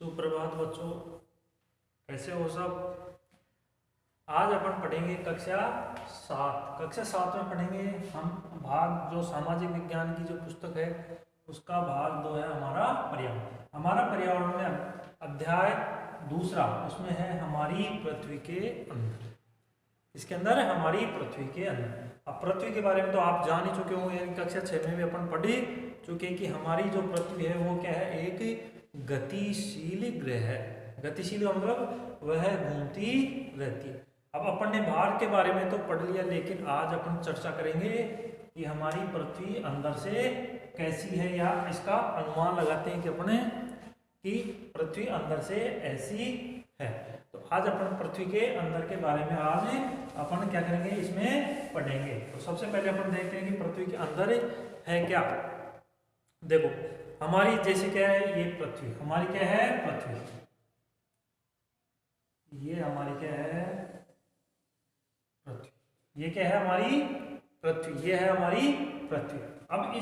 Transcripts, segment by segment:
सुप्रभात बच्चों, कैसे हो सब। आज अपन पढ़ेंगे कक्षा 7 में पढ़ेंगे हम भाग जो सामाजिक विज्ञान की जो पुस्तक है उसका भाग 2 है हमारा पर्यावरण में अध्याय दूसरा, उसमें है हमारी पृथ्वी के अंदर। इसके अंदर है हमारी पृथ्वी के अंदर। अब पृथ्वी के बारे में तो आप जान ही चुके होंगे, कक्षा 6 में भी अपन पढ़ ही चुके कि हमारी जो पृथ्वी है वो क्या है, एक गतिशील ग्रह है। गतिशील का मतलब वह घूमती रहती है। अब अपन ने भार के बारे में तो पढ़ लिया, लेकिन आज अपन चर्चा करेंगे कि हमारी पृथ्वी अंदर से कैसी है, या इसका अनुमान लगाते हैं कि अपने कि पृथ्वी अंदर से ऐसी है। तो आज अपन पृथ्वी के अंदर के बारे में आज अपन क्या करेंगे, इसमें पढ़ेंगे। तो सबसे पहले अपन देखते हैं कि पृथ्वी के अंदर है क्या। देखो हमारी जैसे क्या है, ये पृथ्वी हमारी क्या है, पृथ्वी ये हमारी क्या है, पृथ्वी ये क्या है, हमारी पृथ्वी ये है हमारी पृथ्वी। अब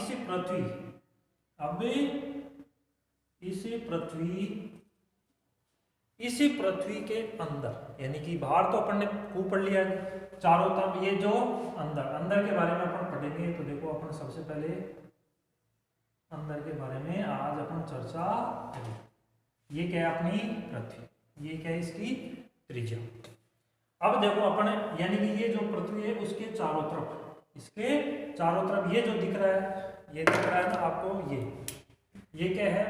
इसी पृथ्वी के अंदर, यानी कि बाहर तो अपन ने खूब पढ़ लिया चारों तरफ, ये जो अंदर के बारे में अपन पढ़ेंगे। तो देखो अपन सबसे पहले अंदर के बारे में आज अपन चर्चा करें। ये क्या है अपनी पृथ्वी, ये क्या है इसकी त्रिज्या। अब देखो अपन, यानी कि ये जो पृथ्वी है उसके चारों तरफ, इसके चारों तरफ ये जो दिख रहा है, ये दिख रहा है ना आपको, ये क्या है,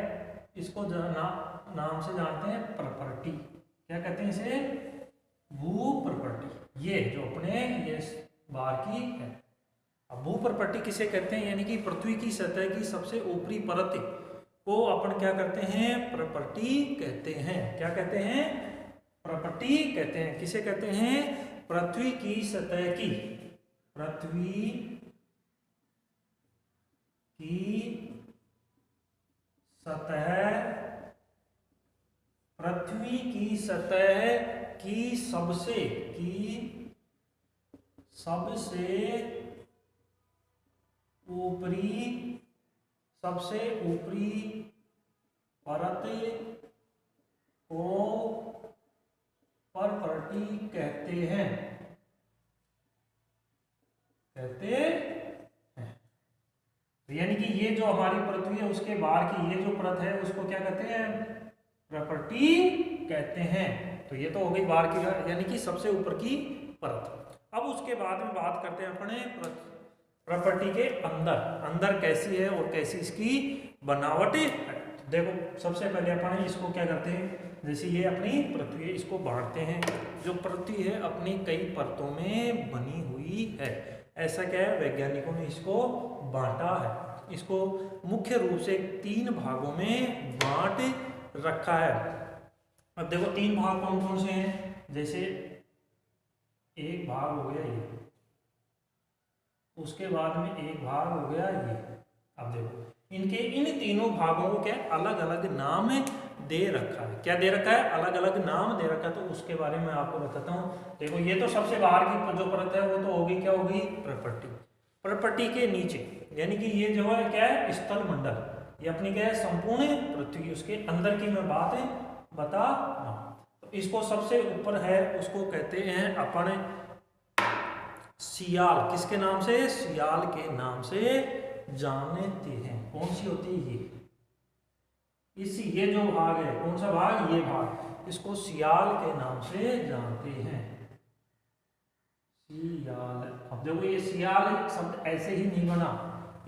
इसको नाम से जानते हैं प्रॉपर्टी। क्या कहते हैं इसे, भू प्रॉपर्टी। ये जो अपने ये बाहर की है। अब भू प्रॉपर्टी किसे कहते हैं, यानी कि पृथ्वी की सतह की सबसे ऊपरी परत को अपन क्या कहते हैं, प्रॉपर्टी कहते हैं। क्या कहते हैं, प्रॉपर्टी कहते हैं। किसे कहते हैं, पृथ्वी की सतह की, पृथ्वी की सतह की सबसे ऊपरी परत को प्रॉपर्टी कहते हैं। यानी कि ये जो हमारी पृथ्वी है उसके बाहर की ये जो परत है उसको क्या कहते हैं, प्रॉपर्टी कहते हैं। तो ये तो हो गई बाहर की, यानी कि सबसे ऊपर की परत। अब उसके बाद में बात करते हैं अपने प्रॉपर्टी के अंदर कैसी है और कैसी इसकी बनावट है। देखो सबसे पहले अपन इसको क्या करते हैं, जैसे ये अपनी पृथ्वी है इसको बांटते हैं। जो पृथ्वी है अपनी कई परतों में बनी हुई है। ऐसा क्या है, वैज्ञानिकों ने इसको बांटा है। इसको मुख्य रूप से 3 भागों में बांट रखा है। अब देखो 3 भाग कौन कौन से हैं, जैसे एक भाग हो गया ये, उसके बाद में एक भाग हो गया ये। अब देखो इनके इन तीनों भागों को क्या अलग अलग नाम दे रखा है। क्या दे रखा है, अलग अलग नाम दे रखा है। तो उसके बारे में आपको बताता हूँ। देखो ये तो सबसे बाहर की जो परत है वो तो होगी, क्या होगी, प्रॉपर्टी के नीचे, यानी कि ये जो है क्या है, स्थल मंडल, ये अपनी क्या है, संपूर्ण पृथ्वी। उसके अंदर की मैं बात बता रहा हूँ। तो इसको सबसे ऊपर है उसको कहते हैं अपन सियाल। किसके नाम से, सियाल के नाम से जानते हैं। कौन सी होती है ये जो भाग है, कौन सा भाग, ये भाग, इसको सियाल के नाम से जानते हैं, सियाल। अब देखो ये सियाल शब्द ऐसे ही नहीं बना,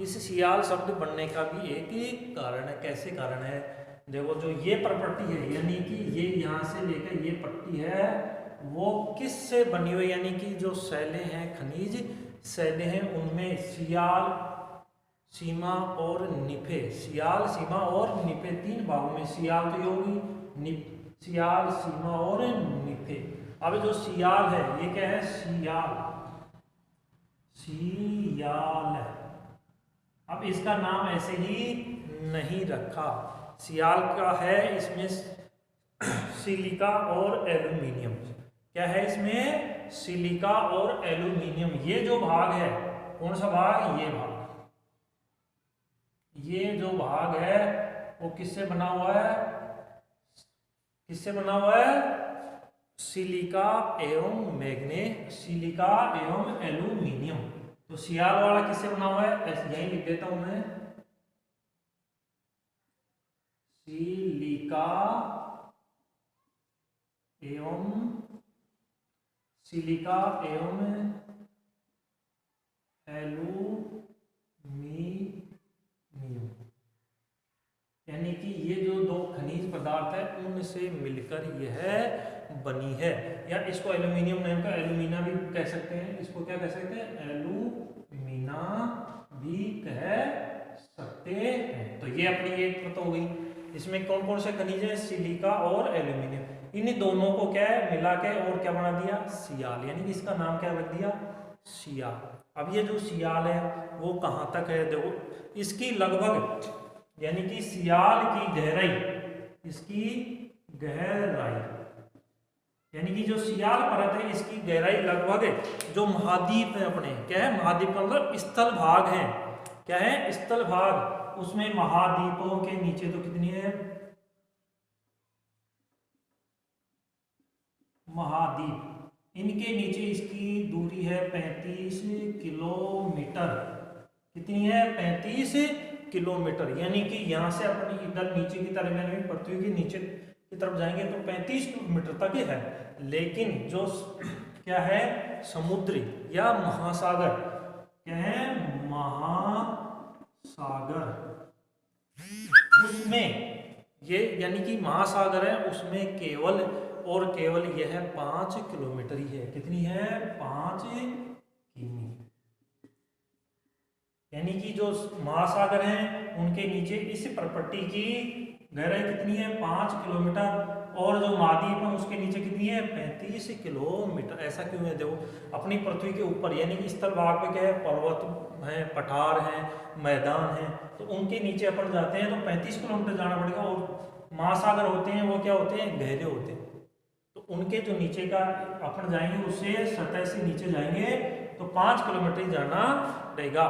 इस सियाल शब्द बनने का भी एक ही कारण है। कैसे कारण है, देखो जो ये प्रॉपर्टी है, यानी कि ये यहाँ से लेकर ये पट्टी है, वो किस से बनी हुई, यानी कि जो शैलें हैं, खनिज शैलें हैं, उनमें सियाल, सीमा और निफे, सियाल, सीमा और निफे 3 भागों में। सियाल तो ये होगी, सियाल, सीमा और निफे। अब जो सियाल है ये क्या है, सियाल है। अब इसका नाम ऐसे ही नहीं रखा, सियाल का है इसमें सिलिका और एल्यूमिनियम। क्या है इसमें, सिलिका और एल्यूमिनियम। ये जो भाग है, कौन सा भाग, ये जो भाग है वो किससे बना हुआ है, किससे बना हुआ है? सिलिका एवं सिलिका एवं एल्यूमिनियम। तो सियाल वाला किससे बना हुआ है? यही लिख देता हूं मैं, सिलिका एवं एल्यूमिनियम, यानी कि ये जो दो खनिज पदार्थ है उनसे मिलकर यह बनी है। या इसको एल्यूमिनियम नाम का एल्यूमिना भी कह सकते हैं, इसको क्या कह सकते हैं? एल्यूमिना भी कह सकते हैं। तो ये अपनी एक परत हो गई। इसमें कौन कौन से खनिज है? सिलिका और एल्यूमिनियम। इन दोनों को क्या है मिला के और क्या बना दिया? सियाल। यानी कि इसका नाम क्या रख दिया? सियाल। अब ये जो सियाल है वो कहाँ तक है? देखो इसकी लगभग, यानी कि सियाल की गहराई, इसकी गहराई, यानी कि जो सियाल परत है इसकी गहराई लगभग जो महाद्वीप है अपने, क्या है? महाद्वीप का मतलब स्थल भाग है। क्या है? स्थल भाग। उसमें महाद्वीपों के नीचे तो कितनी है? महाद्वीप, इनके नीचे इसकी दूरी है 35 किलोमीटर। कितनी है? 35 किलोमीटर। यानी कि यहां से अपनी इधर नीचे की तरफ, यानी पृथ्वी के नीचे की तरफ जाएंगे तो 35 किलोमीटर तक है। लेकिन जो क्या है? समुद्री या महासागर, क्या है? महासागर, उसमें ये, यानी कि महासागर है उसमें केवल और केवल यह 5 किलोमीटर ही है। कितनी है? 5 किमी। यानी कि जो महासागर हैं उनके नीचे इस प्रपट्टी की गहराई कितनी है? 5 किलोमीटर। और जो महाद्वीप है उसके नीचे कितनी है? 35 किलोमीटर। ऐसा क्यों है? देखो अपनी पृथ्वी के ऊपर, यानी कि स्थल भाग पे क्या है? पर्वत है, पठार है, मैदान है, तो उनके नीचे अपन जाते हैं तो 35 किलोमीटर जाना पड़ेगा। और महासागर होते हैं वो क्या होते हैं? गहरे होते हैं। तो उनके जो नीचे का अपन जाएंगे, उससे सतह से नीचे जाएंगे तो 5 किलोमीटर ही जाना पड़ेगा।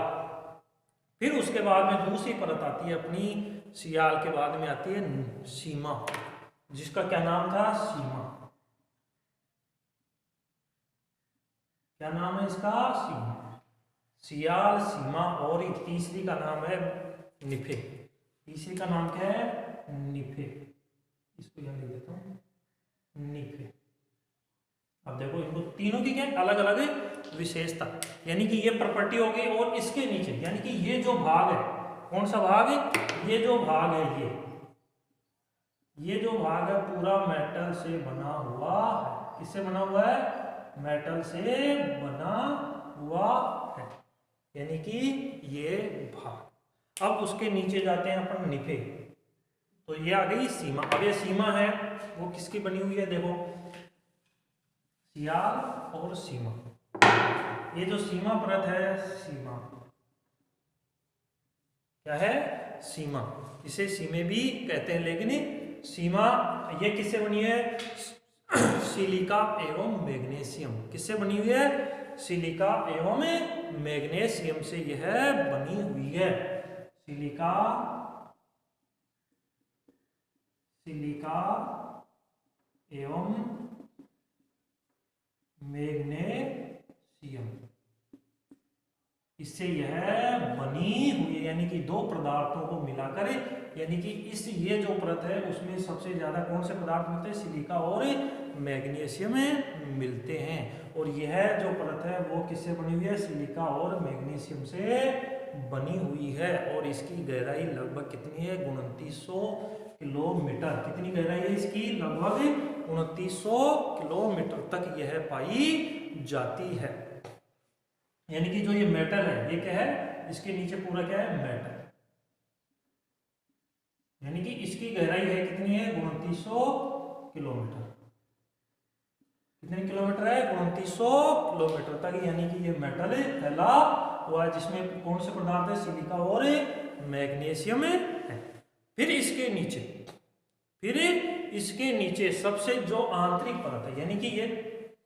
फिर उसके बाद में दूसरी परत आती है अपनी सियाल के बाद में आती है सीमा, जिसका क्या नाम था? सीमा। क्या नाम है इसका? सीमा। सियाल, सीमा। और तीसरी का नाम है निफे। तीसरी का नाम क्या है? निफे। इसको यहां लिख देता हूं, निफे। अब देखो इनको तीनों की क्या अलग अलग विशेषता, यानी कि ये प्रॉपर्टी हो गई। और इसके नीचे, यानी कि ये जो भाग है, कौन सा भाग है? ये जो भाग है, ये जो भाग है पूरा मेटल से बना हुआ है। किससे बना हुआ है? मेटल से बना हुआ है, यानी कि ये भाग। अब उसके नीचे जाते हैं अपन निफे। तो ये आ गई सीमा। अब ये सीमा है वो किसकी बनी हुई है? देखो सियाल और सीमा। ये जो सीमा परत है, सीमा क्या है? सीमा। इसे सीमे भी कहते हैं। लेकिन सीमा ये किससे बनी है? सिलिका एवं मैग्नीशियम। किससे बनी हुई है? सिलिका एवं मैग्नीशियम से यह बनी हुई है। सिलिका एवं मैग्नीशियम, इससे यह बनी हुई है। यानी कि दो पदार्थों को मिलाकर, यानी कि इस ये जो परत है उसमें सबसे ज्यादा कौन से पदार्थ मिलते हैं? सिलिका और मैग्नीशियम मिलते हैं। और यह जो परत है वो किससे बनी हुई है? सिलिका और मैग्नीशियम से बनी हुई है। और इसकी गहराई लगभग कितनी है? 2900 किलोमीटर। कितनी गहराई है इसकी? लगभग 2900 किलोमीटर तक यह पाई जाती है। यानी कि जो ये मेटल है, ये क्या है? इसके नीचे पूरा क्या है? मेटल। यानी कि इसकी गहराई है कितनी है? 2900 किलोमीटर। कितने किलोमीटर है? 2900 किलोमीटर तक। यानी कि ये मेटल फैला हुआ है, जिसमें कौन से पदार्थ है? सिलिका और मैग्नीशियम है। फिर इसके नीचे सबसे जो आंतरिक परत है, यानी कि ये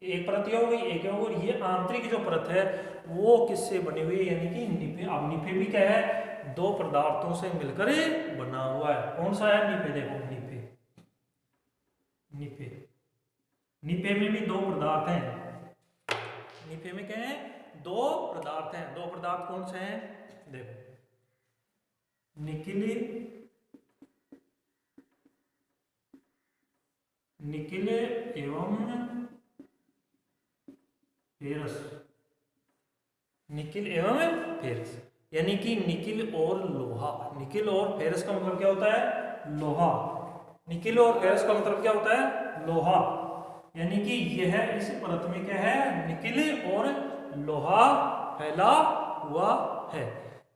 एक परत ये हो गई, एक हो गई, ये आंतरिक जो परत है वो किससे बनी हुई है? यानी कि निफे। अब निफे भी क्या है? दो पदार्थों से मिलकर बना हुआ है। कौन सा है? निफे। देखो निफे, निफे। निफे में भी दो पदार्थ हैं। निफे में क्या है? दो पदार्थ हैं। दो पदार्थ कौन से हैं? देखो, निकिल एवं फेरस। निकिल एवं फेरस यानी कि निकिल और लोहा। निकिल और फेरस का मतलब क्या होता है? लोहा। निकिल और फेरस का मतलब क्या होता है? लोहा। यानी कि यह इस परत में क्या है? निकिल और लोहा फैला हुआ है।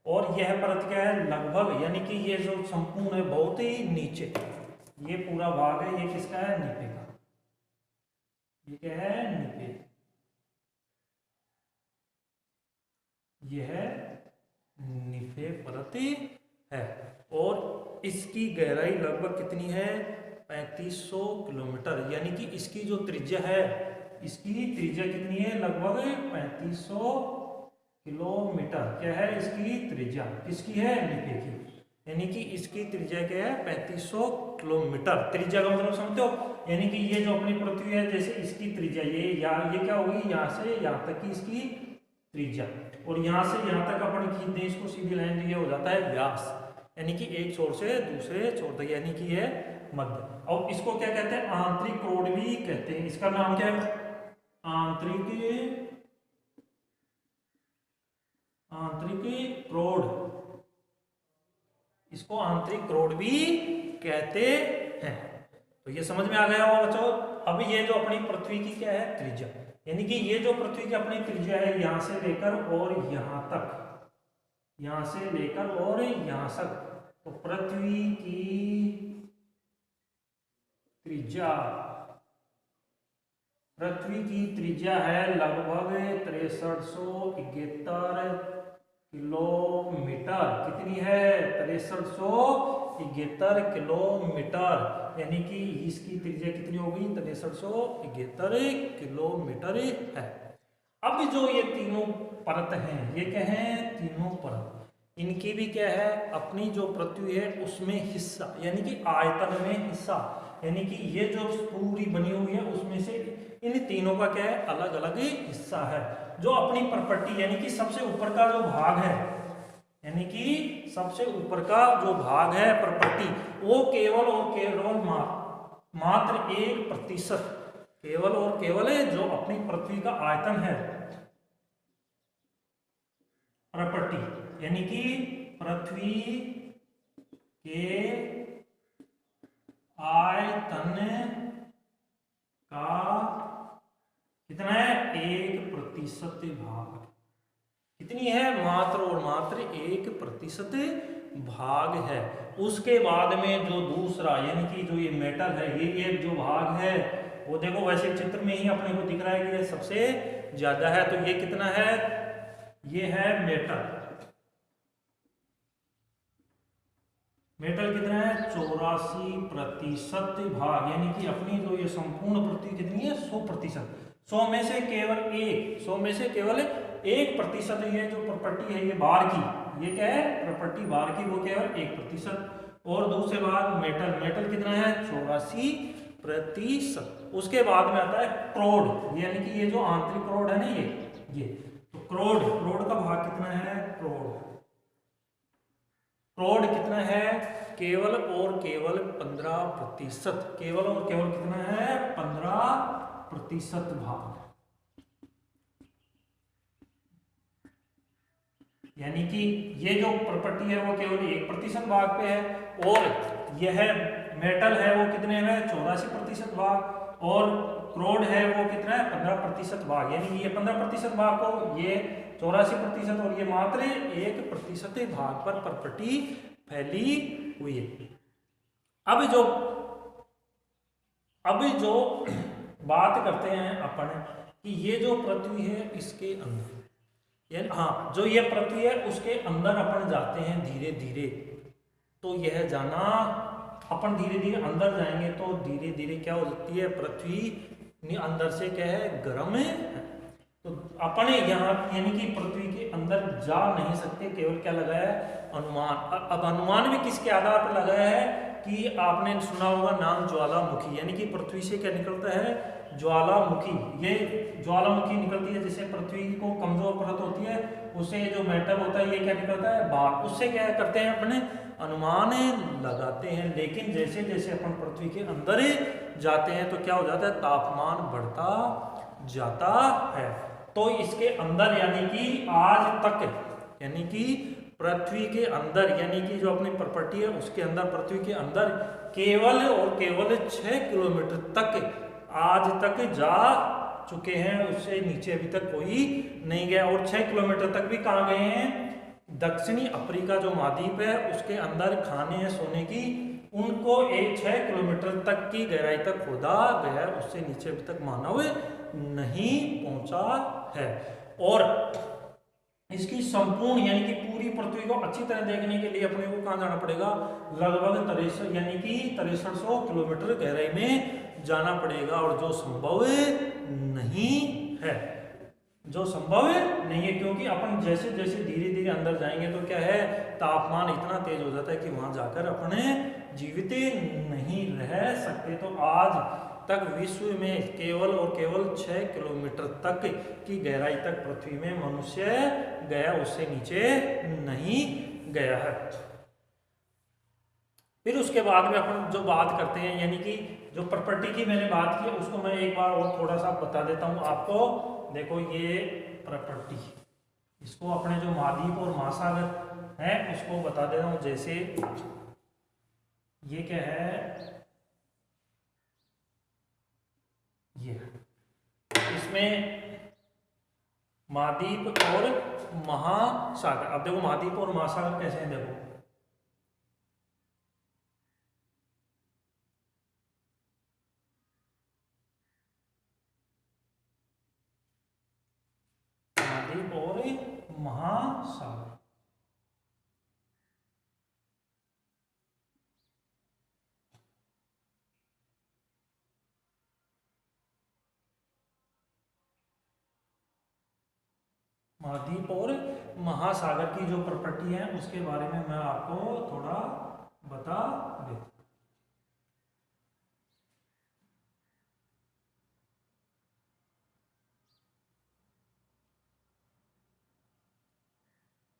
और यह परत क्या है? लगभग, यानी कि ये जो संपूर्ण है बहुत ही नीचे, ये पूरा भाग है, ये किसका है? निफे का। ये क्या है? निफे। यह निफे परत है और इसकी गहराई लगभग कितनी है? 3500 किलोमीटर। यानी कि इसकी जो त्रिज्या है, इसकी त्रिज्या कितनी है? लगभग 3500 किलोमीटर। क्या है इसकी त्रिज्या? किसकी है? निफे की। यानी कि इसकी त्रिज्या क्या है? 3500 किलोमीटर। त्रिज्या का मतलब समझते हो? यानी कि ये जो अपनी पृथ्वी है, जैसे इसकी त्रिज्या ये क्या होगी? यहाँ से यहाँ तक की इसकी त्रिज्या, और यहाँ से यहाँ तक अपन खींच दें इसको सीधी लाइन, ये हो जाता है व्यास। यानी कि एक छोर से दूसरे छोर तक, यानी कि ये मध्य। और इसको क्या कहते हैं? आंतरिक क्रोड भी कहते हैं। इसका नाम क्या है? आंतरिक क्रोड। इसको आंतरिक क्रोड भी कहते हैं। तो ये समझ में आ गया होगा बच्चों। अब ये जो अपनी पृथ्वी की क्या है? त्रिज्या। यानी कि ये जो पृथ्वी की अपनी त्रिज्या है, यहां से लेकर और यहां तक, यहां से लेकर और यहां तक, तो पृथ्वी की त्रिज्या, पृथ्वी की त्रिज्या है लगभग 6371 किलोमीटर। कितनी है? 6371 किलोमीटर। यानी कि इसकी त्रिज्या कितनी होगी? 6371 किलोमीटर है। अब जो ये तीनों परत हैं, ये क्या है? तीनों परत, इनकी भी क्या है? अपनी जो पृथ्वी है उसमें हिस्सा, यानी कि आयतन में हिस्सा, यानी कि ये जो पूरी बनी हुई है उसमें से इन तीनों का क्या है? अलग अलग हिस्सा है। जो अपनी प्रॉपर्टी, यानी कि सबसे ऊपर का जो भाग है, यानी कि सबसे ऊपर का जो भाग है प्रॉपर्टी, वो केवल और केवल मात्र 1%, केवल और केवल जो अपनी पृथ्वी का आयतन है, प्रॉपर्टी, यानी कि पृथ्वी के आयतन का कितना है? 1% भाग। कितनी है? मात्र और मात्र 1% भाग है। उसके बाद में जो दूसरा, यानी कि जो ये मेटल है, ये जो भाग है वो देखो, वैसे चित्र में ही अपने को दिख रहा है कि ये सबसे ज्यादा है। तो ये कितना है? ये है मेटल। मेटल कितना है? 84% भाग। यानी कि अपनी जो ये संपूर्ण पृथ्वी कितनी है? 100%। 100 में से केवल 1% ये जो प्रॉपर्टी है, ये बार की, ये क्या है? प्रॉपर्टी बार की, वो केवल 1%। और दूसरे बाद मेटल, मेटल कितना है? 84%। उसके बाद में आता है क्रोड, यानी कि ये जो आंतरिक क्रोड है ना, ये तो क्रोड का भाग कितना है? क्रोड कितना है? केवल और केवल 15%। केवल और केवल कितना है? 15% भाग। यानी कि ये जो प्रॉपर्टी है वो केवल 1% भाग पे है, और यह मेटल है वो कितने में? 84% भाग, और क्रोड है वो कितना है? 15% भाग। यानी कि ये 15% भाग को, ये 84% और ये मात्र 1% भाग पर प्रॉपर्टी फैली हुई है। अब जो बात करते हैं अपन कि ये जो पृथ्वी है इसके अंदर, यानी हाँ, जो ये पृथ्वी है उसके अंदर अपन जाते हैं धीरे धीरे। तो यह जाना, अपन धीरे धीरे अंदर जाएंगे तो धीरे धीरे क्या हो जाती है? पृथ्वी अंदर से क्या है? गर्म है। तो अपन यहाँ, यानी कि पृथ्वी के अंदर जा नहीं सकते, केवल क्या लगाया है? अनुमान। अब अनुमान भी किसके आधार पर लगाया है? कि आपने सुना होगा नाम ज्वालामुखी, यानी कि पृथ्वी से क्या निकलता है, ज्वालामुखी। ये ज्वालामुखी निकलती है, जिससे पृथ्वी को कमजोर परत होती है उससे जो मेटल होता है ये क्या निकलता है, भाप। उससे क्या करते हैं अपने अनुमान लगाते हैं। लेकिन जैसे जैसे अपन पृथ्वी के अंदर जाते हैं तो क्या हो जाता है, तापमान बढ़ता जाता है। तो इसके अंदर यानी कि आज तक, यानी कि पृथ्वी के अंदर, यानी कि जो अपनी प्रॉपर्टी है उसके अंदर, पृथ्वी के अंदर केवल और केवल 6 किलोमीटर तक आज तक जा चुके हैं, उससे नीचे अभी तक कोई नहीं गया। और 6 किलोमीटर तक भी कहाँ गए हैं, दक्षिणी अफ्रीका जो महाद्वीप है उसके अंदर खाने हैं सोने की, उनको 6 किलोमीटर तक की गहराई तक खोदा गया, उससे नीचे अभी तक मानव नहीं पहुंचा है। और इसकी संपूर्ण यानी कि पूरी पृथ्वी को अच्छी तरह देखने के लिए अपने को कहाँ जाना पड़ेगा, लगभग 63 यानी कि 6300 किलोमीटर गहराई में जाना पड़ेगा। और जो संभव नहीं है, जो संभव नहीं है, क्योंकि अपन जैसे जैसे धीरे धीरे अंदर जाएंगे तो क्या है, तापमान इतना तेज हो जाता है कि वहां जाकर अपने जीवित नहीं रह सकते। तो आज तक विश्व में केवल और केवल 6 किलोमीटर तक की गहराई तक पृथ्वी में मनुष्य गया, उससे नीचे नहीं गया है। फिर उसके बाद में अपन जो बात करते हैं, यानी कि जो प्रॉपर्टी की मैंने बात की उसको मैं एक बार और थोड़ा सा बता देता हूं आपको। देखो ये प्रॉपर्टी, इसको अपने जो महाद्वीप और महासागर है उसको बता दे रहा हूं। जैसे ये क्या है, ये इसमें महाद्वीप और महासागर। अब देखो महाद्वीप और महासागर कैसे हैं, देखो महाद्वीप और महासागर। महाद्वीप और महासागर की जो प्रॉपर्टी है उसके बारे में मैं आपको थोड़ा बता देता।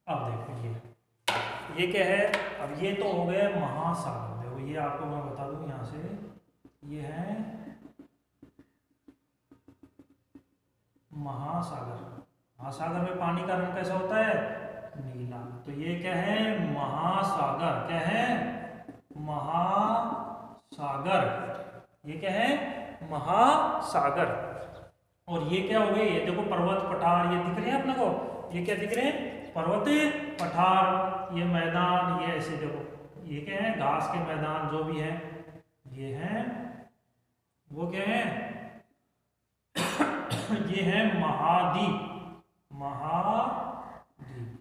अब देखो ये क्या है, अब ये तो हो गए महासागर। देखो ये आपको मैं बता दूं यहां से, ये है महासागर। महासागर में पानी का रंग कैसा होता है, नीला। तो ये क्या है, महासागर। क्या है, महासागर। ये क्या है, महासागर। और ये क्या हो गए, ये देखो पर्वत पठार ये दिख रहे हैं अपने को, ये क्या दिख रहे हैं, पर्वत पठार, ये मैदान, ये ऐसे देखो ये क्या है, घास के मैदान जो भी है ये है, वो क्या है ये है महाद्वीप। महाद्वीप,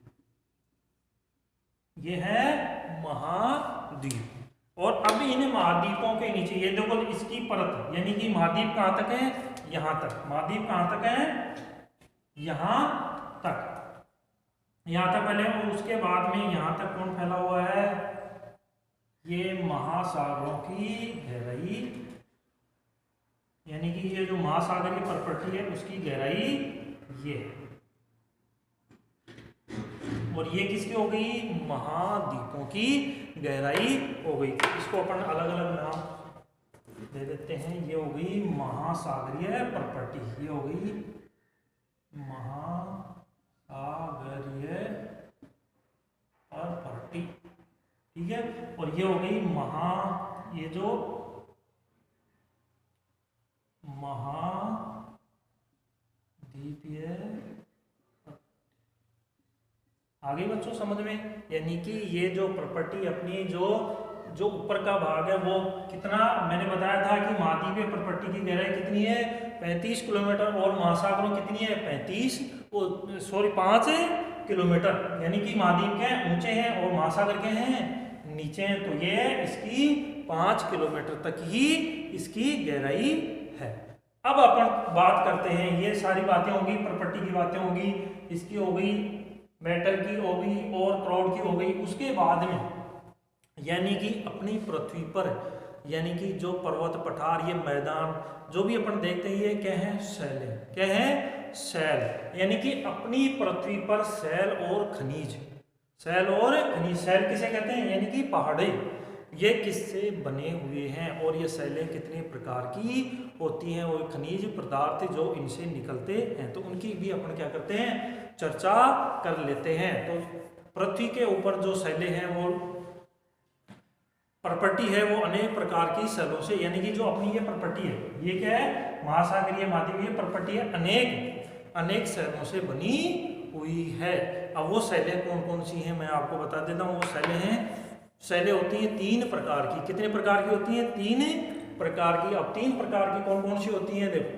ये है महाद्वीप। और अब इन महाद्वीपों के नीचे ये देखो इसकी परत, यानी कि महाद्वीप कहां तक है, यहां तक। महाद्वीप कहां तक है, यहां तक, यहां तक पहले। और उसके बाद में यहां तक कौन फैला हुआ है, ये महासागरों की गहराई, यानी कि ये जो महासागर की प्रॉपर्टी है उसकी गहराई ये है। और ये किसकी हो गई, महाद्वीपों की गहराई हो गई। इसको अपन अलग अलग नाम दे देते हैं। ये हो गई महासागरीय प्रॉपर्टी, ये हो गई महासागरीय प्रॉपर्टी, ठीक है। और ये हो गई ये जो महाद्वीपीय, आगे बच्चों समझ में, यानी कि ये जो प्रॉपर्टी अपनी जो ऊपर का भाग है वो कितना, मैंने बताया था कि महाद्वीपीय प्रॉपर्टी की गहराई कितनी है, 35 किलोमीटर, और महासागरों कितनी है 5 किलोमीटर। यानी कि महाद्वीप के ऊंचे हैं और महासागर के हैं नीचे हैं, तो ये इसकी 5 किलोमीटर तक ही इसकी गहराई है। अब अपन बात करते हैं, ये सारी बातें होंगी, प्रॉपर्टी की बातें होंगी, इसकी हो गई, मेटल की हो गई और क्राउड की हो गई। उसके बाद में यानी कि अपनी पृथ्वी पर, यानी कि जो पर्वत पठार, ये मैदान जो भी अपन देखते हैं, ये क्या है? शैल है। क्या है? शैल। यानी कि अपनी पृथ्वी पर शैल और खनिज, शैल और खनिज, शैल किसे कहते हैं? यानी कि पहाड़ी, ये किससे बने हुए हैं और ये शैलें कितने प्रकार की होती हैं और खनिज पदार्थ जो इनसे निकलते हैं, तो उनकी भी अपन क्या करते हैं? चर्चा कर लेते हैं। तो पृथ्वी के ऊपर जो शैलें हैं वो प्रॉपर्टी है, वो अनेक प्रकार की शैलों से, यानी कि जो अपनी ये प्रॉपर्टी है, ये क्या है? महासागरीय माध्यमीय प्रॉपर्टी है, अनेक शैलों से बनी हुई है। अब वो शैलें कौन कौन सी हैं मैं आपको बता देता हूँ। वो शैलें हैं, शैलें होती हैं 3 प्रकार की। कितने प्रकार की होती हैं? 3 प्रकार की। अब 3 प्रकार की कौन कौन सी होती हैं देखो,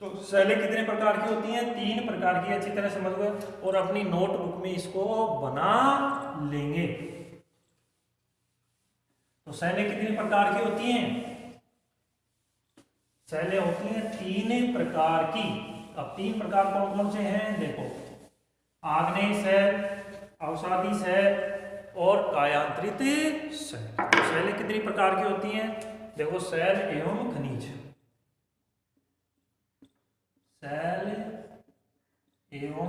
तो शैलें कितने प्रकार की होती हैं? 3 प्रकार की। अच्छी तरह समझ गए और अपनी नोटबुक में इसको बना लेंगे। तो शैलें कितने प्रकार की होती हैं? शैलें होती हैं 3 प्रकार की। अब 3 प्रकार कौन कौन से हैं देखो, आग्नेय शैल, अवसादी शैल और कायांतरित शैल। तो शैलें कितनी प्रकार की होती हैं देखो, शैल एवं खनिज, शैल एवं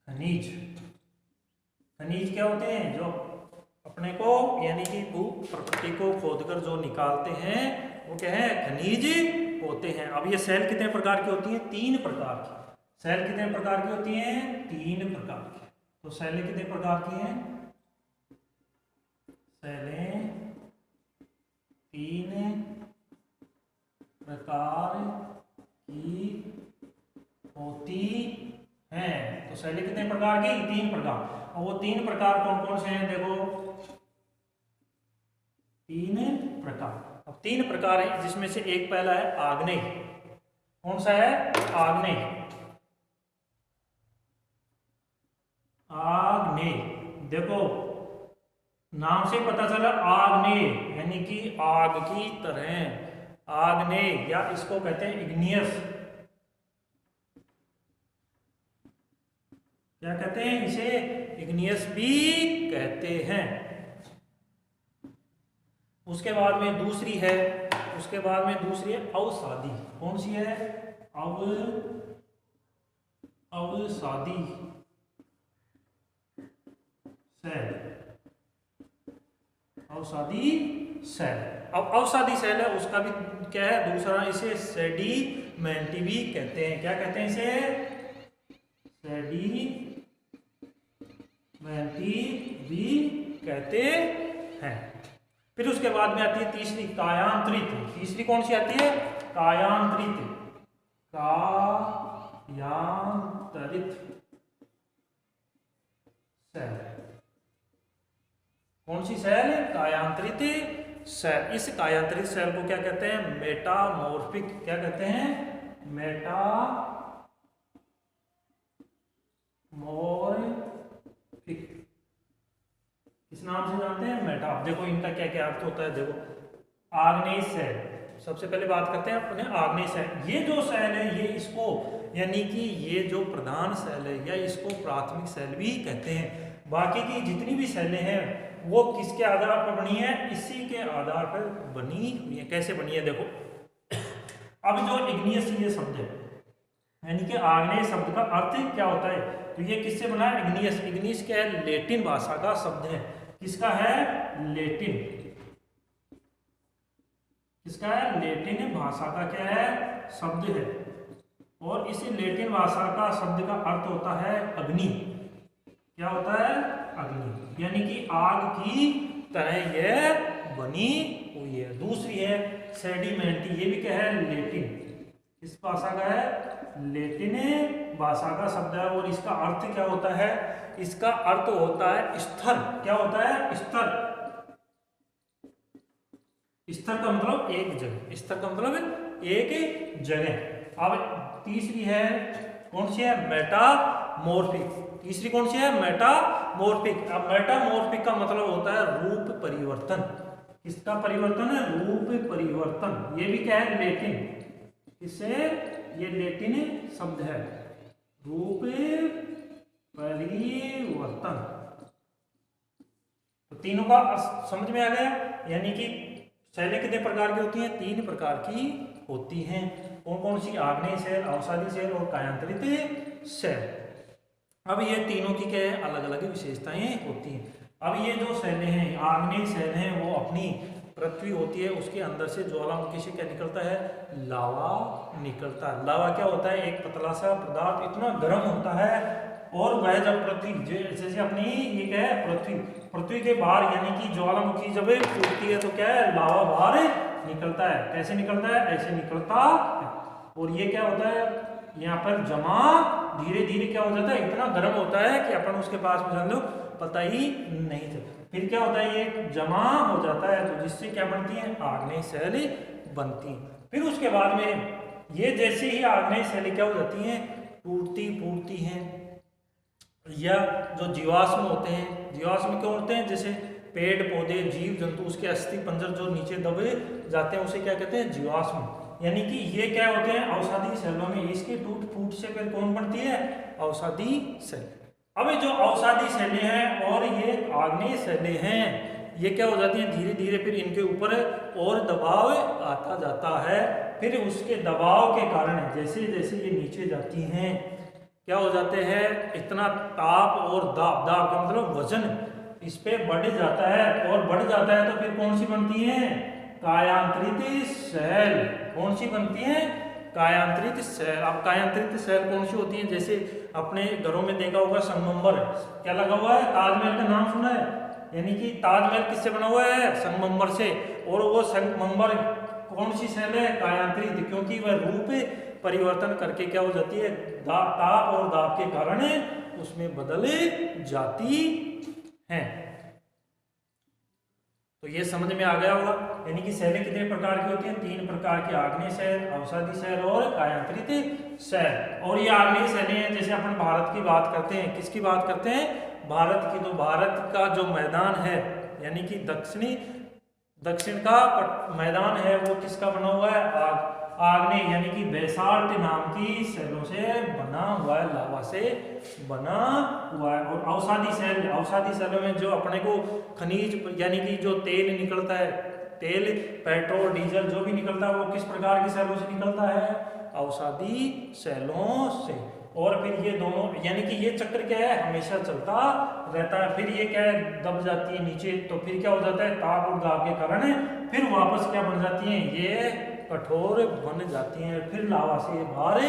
खनिज। खनिज क्या होते हैं? जो अपने को, यानी कि भू प्रकृति को खोदकर जो निकालते हैं, वो क्या है? खनिज होते हैं। अब ये शैल कितने प्रकार की होती हैं? 3 प्रकार की। शैल कितने प्रकार की होती हैं? 3 प्रकार की। तो शैलें कितने प्रकार की हैं? शैलें 3 प्रकार की होती हैं। तो शैलें कितने प्रकार की? 3 प्रकार। और वो 3 प्रकार कौन कौन से हैं देखो, 3 प्रकार। अब 3 प्रकार है, जिसमें से एक पहला है आग्नेय। कौन सा है? आग्नेय। आग्नेय देखो, नाम से पता चला आग्नेय, यानी कि आग की तरह। आग्नेय, या इसको कहते हैं इग्नियस। क्या कहते हैं इसे? इग्नियस भी कहते हैं। उसके बाद में दूसरी है, उसके बाद में दूसरी है अवसादी। कौन सी है? अवसादी शैल। अवसादी शैल। अब अवसादी शैल है, उसका भी क्या है? दूसरा, इसे सेडिमेंटी भी कहते हैं। क्या कहते हैं इसे? सेडिमेंटी भी कहते हैं। फिर उसके बाद में आती है तीसरी, कायांतरित। तीसरी कौन सी आती है? कायांतरित। कायांतरित शैल। कौन सी शैल? कायांतरित शैल। इस कायांतरित शैल को क्या कहते हैं? मेटामॉर्फिक। क्या कहते हैं? मेटामॉर्फिक। किस नाम से जानते हैं? मेटा। देखो इनका क्या क्या अर्थ होता है देखो, आग्नेय शैल। सबसे पहले बात करते हैं अपने आग्नेय शैल। ये जो शैल है, ये इसको, यानी कि ये जो प्रधान शैल है, या इसको प्राथमिक शैल भी कहते हैं। बाकी की जितनी भी शैलें हैं वो किसके आधार पर बनी है? इसी के आधार पर बनी हुई है। कैसे बनी है देखो, अब जो इग्नियस ये शब्द है, यानी कि आग्नेय शब्द का अर्थ क्या होता है? तो ये किससे बना है? इग्नियस। इग्नियस क्या है? लैटिन भाषा का शब्द है। किसका है? लैटिन। किसका है? लैटिन भाषा का क्या है? शब्द है। और इस लैटिन भाषा का शब्द का अर्थ होता है अग्नि। क्या होता है? अग्नि, यानी कि आग की तरह यह बनी हुई है। दूसरी है सेडिमेंटी। ये भी क्या है? लैटिन। किस भाषा का है? लैटिन भाषा का शब्द है। और इसका अर्थ क्या होता है? इसका अर्थ होता है स्थिर। क्या होता है? स्थिर। स्थिर का मतलब एक जगह। स्थिर का मतलब एक जगह। अब तीसरी है, कौन सी है? मेटामॉर्फिक। तीसरी कौन सी है? मेटामॉर्फिक। अब मेटामॉर्फिक का मतलब होता है रूप परिवर्तन। किसका परिवर्तन है? रूप परिवर्तन। ये भी क्या है? लैटिन। इससे ये लैटिन शब्द है, रूप परिवर्तन। तीनों का समझ में आ गया। यानी कि सेलें कितने प्रकार की होती हैं? 3 प्रकार की होती हैं। कौन कौन सी? आग्नेय सेल, अवसादी सेल और कायांतरित सेल। अब ये तीनों की क्या है? अलग अलग विशेषताएं होती हैं। अब ये जो सेलें हैं, आग्नेय सेल हैं, वो अपनी पृथ्वी होती है, उसके अंदर से ज्वालामुखी से क्या निकलता है? लावा निकलता है। लावा क्या होता है? एक पतला सा पदार्थ, इतना गर्म होता है, और वह जब पृथ्वी जैसे अपनी ये क्या है? पृथ्वी के बाहर, यानी कि ज्वालामुखी जब फूटती है तो क्या है? लावा बाहर निकलता है। कैसे निकलता है? ऐसे निकलता है। और ये क्या होता है? यहाँ पर जमा धीरे धीरे क्या हो जाता है? इतना गर्म होता है कि अपन उसके पास में जान लो पता ही नहीं था। फिर क्या होता है? ये जमा हो जाता है, तो जिससे क्या बनती है? आग्नेय सेल बनती है। फिर उसके बाद में ये जैसे ही आग्नेय सेल क्या हो जाती हैं? टूटती हैं। या जो जीवाश्म होते हैं, जीवाश्म क्यों होते हैं? जैसे पेड़ पौधे, जीव जंतु, उसके अस्थि पंजर जो नीचे दबे जाते हैं, उसे क्या कहते हैं? जीवाश्म। यानी कि ये क्या होते हैं? अवसादी सेलों में। इसके टूट फूट से फिर कौन बनती है? अवसादी सेल। अब ये जो अवसादी सेलें हैं और ये आग्नेय सेलें हैं, ये क्या हो जाती हैं? धीरे धीरे फिर इनके ऊपर और दबाव आता जाता है। फिर उसके दबाव के कारण जैसे जैसे ये नीचे जाती हैं, क्या हो जाते हैं? इतना ताप और दाब का मतलब वजन इस पे बढ़ जाता है, और बढ़ जाता है तो फिर कौन सी बनती है? कायांतरित सेल। कौन सी बनती है? कायांतरित सेल। अब कायांतरित सेल कौन सी होती है? जैसे अपने घरों में देखा होगा संगमरमर क्या लगा हुआ है? ताजमहल का नाम सुना है? यानी कि ताजमहल किससे बना हुआ है? संगमरमर से। और वो संगमरमर कौन सी सेल है? कायांतरित, क्योंकि वह रूप परिवर्तन करके क्या हो जाती है? ताप और दाब के कारण उसमें बदल जाती है। तो ये समझ में आ गया होगा। यानी कि सेलें कितने प्रकार की होती हैं? 3 प्रकार की, आग्नेय सेल, अवसादी सेल और कायांतरित सेल। और ये आग्नेय सेलें हैं, जैसे अपन भारत की बात करते हैं, किसकी बात करते हैं? भारत की। तो भारत का जो मैदान है, यानी कि दक्षिण का मैदान है, वो किसका बना हुआ है? आग्नेय, यानी कि बेसाल्ट नाम की सेलों से बना हुआ है, लावा से बना हुआ है। और अवसादी सेलों में जो अपने को खनिज, यानी कि जो तेल निकलता है, तेल, पेट्रोल, डीजल जो भी निकलता है, वो किस प्रकार की सेलों से निकलता है? अवसादी सेलों से। और फिर ये दोनों, यानी कि ये चक्र क्या है? हमेशा चलता रहता है। फिर ये क्या है? दब जाती है नीचे, तो फिर क्या हो जाता है? ताप और दाब के कारण फिर वापस क्या बन जाती हैं? ये कठोर बन जाती हैं, फिर लावा से बाहर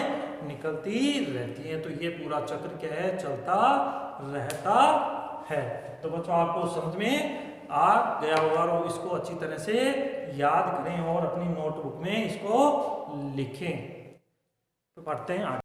निकलती रहती हैं। तो ये पूरा चक्र क्या है? चलता रहता है। तो बच्चों आपको समझ में आ गया होगा, और इसको अच्छी तरह से याद करें और अपनी नोटबुक में इसको लिखें। तो पढ़ते हैं आगे।